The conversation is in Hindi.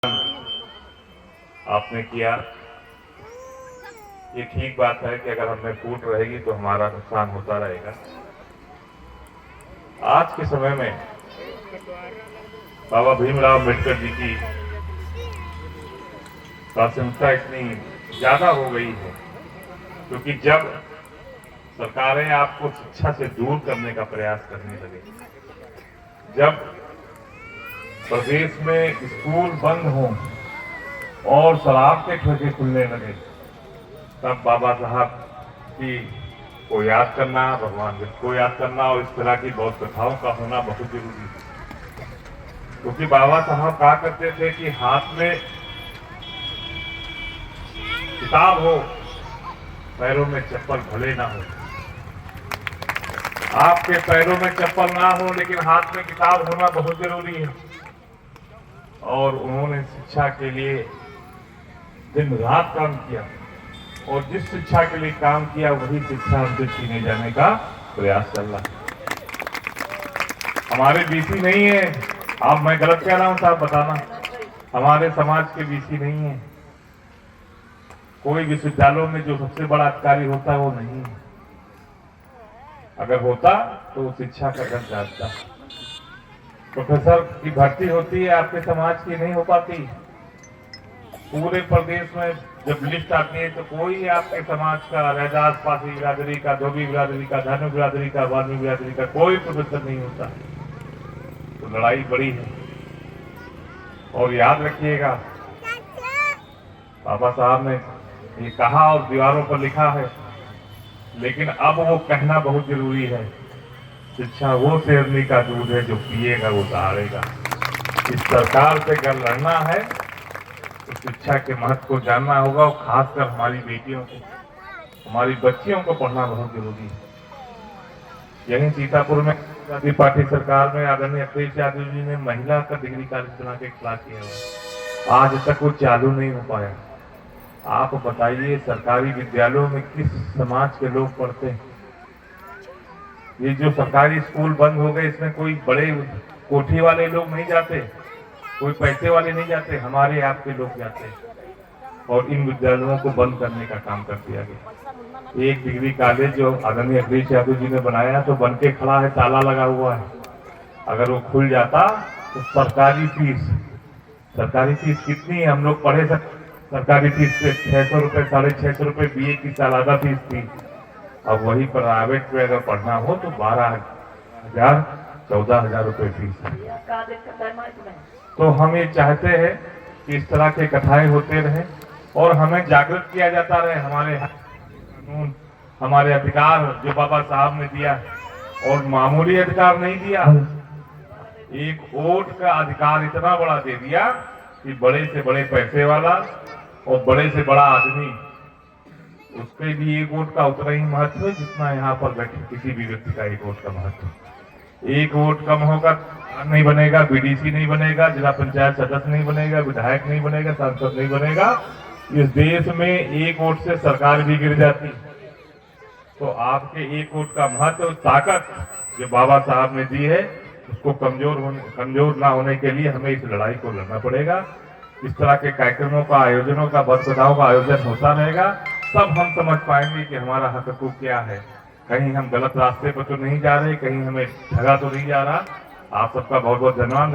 आपने किया, ये ठीक बात है कि अगर हमें फूट रहेगी तो हमारा नुकसान होता रहेगा। आज के समय में बाबा भीमराव अम्बेडकर जी की प्राथमिकता इतनी ज्यादा हो गई है क्योंकि जब सरकारें आपको शिक्षा से दूर करने का प्रयास करने लगे, जब प्रदेश में स्कूल बंद हों और शराब के ठेके खुलने लगे, तब बाबा साहब की को याद करना, भगवान बुद्ध को याद करना और इस तरह की बौद्ध कथाओं का होना बहुत जरूरी है। क्योंकि बाबा साहब कहा करते थे कि हाथ में किताब हो, पैरों में चप्पल भले ना हो। आपके पैरों में चप्पल ना हो लेकिन हाथ में किताब होना बहुत जरूरी है। और उन्होंने शिक्षा के लिए दिन रात काम किया और जिस शिक्षा के लिए काम किया वही शिक्षा हमसे छीने जाने का प्रयास चल रहा है। हमारे बीसी नहीं है, अब मैं गलत कह रहा हूं साहब बताना, हमारे समाज के बीसी नहीं है। कोई विश्वविद्यालयों में जो सबसे बड़ा अधिकारी होता है वो नहीं है। अगर होता तो शिक्षा का दर जाता। प्रोफेसर की भर्ती होती है, आपके समाज की नहीं हो पाती। पूरे प्रदेश में जब लिस्ट आती है तो कोई आपके समाज का, रैदास पासी बिरादरी का, धोबी बिरादरी का, धनु बिरादरी का, वाल्मीकि बिरादरी का कोई प्रोफेसर नहीं होता। तो लड़ाई बड़ी है। और याद रखिएगा, बाबा साहब ने ये कहा और दीवारों पर लिखा है, लेकिन अब वो कहना बहुत जरूरी है। शिक्षा वो शेरनी का दूध है जो पिएगा वो दहाड़ेगा। इस सरकार से अगर लड़ना है तो शिक्षा के महत्व को जानना होगा और खासकर हमारी बेटियों को, हमारी बच्चियों को पढ़ना बहुत जरूरी है। यहीं सीतापुर में गांधी पार्टी सरकार में आदरणीय अखिलेश यादव जी ने महिला का डिग्री कॉलेज बना के खिला किया, आज तक वो चालू नहीं हो पाया। आप बताइए सरकारी विद्यालयों में किस समाज के लोग पढ़ते हैं? ये जो सरकारी स्कूल बंद हो गए इसमें कोई बड़े कोठी वाले लोग नहीं जाते, कोई पैसे वाले नहीं जाते, हमारे आपके लोग जाते हैं। और इन विद्यालयों को बंद करने का काम कर दिया गया। एक डिग्री कॉलेज जो आदरणीय अखिलेश यादव जी ने बनाया तो बन के खड़ा है, ताला लगा हुआ है। अगर वो खुल जाता तो सरकारी फीस कितनी है? हम लोग पढ़े सरकारी फीस पे 600 रुपए, 650 रुपए BA की सालाना फीस थी। अब वही प्राइवेट में अगर पढ़ना हो तो 12,000 14,000 रुपए फीस है। तो हम ये चाहते हैं कि इस तरह के कथाएं होते रहे और हमें जागृत किया जाता रहे। हमारे कानून, हमारे अधिकार जो बाबा साहब ने दिया, और मामूली अधिकार नहीं दिया, एक वोट का अधिकार इतना बड़ा दे दिया कि बड़े से बड़े पैसे वाला और बड़े से बड़ा आदमी, उसके भी एक वोट का उतना ही महत्व है जितना यहाँ पर बैठे किसी भी व्यक्ति का एक वोट का महत्व। एक वोट कम होगा नहीं बनेगा, BDC नहीं बनेगा, जिला पंचायत सदस्य नहीं बनेगा, विधायक नहीं बनेगा, सांसद नहीं बनेगा। इस देश में एक वोट से सरकार भी गिर जाती। तो आपके एक वोट का महत्व, ताकत जो बाबा साहब ने दी है, उसको कमजोर ना होने के लिए हमें इस लड़ाई को लड़ना पड़ेगा। इस तरह के कार्यक्रमों का, आयोजनों का, बद कथाओं का आयोजन होता रहेगा, तब हम समझ पाएंगे कि हमारा हक हकूक क्या है। कहीं हम गलत रास्ते पर तो नहीं जा रहे, कहीं हमें ठगा तो नहीं जा रहा। आप सबका बहुत बहुत धन्यवाद।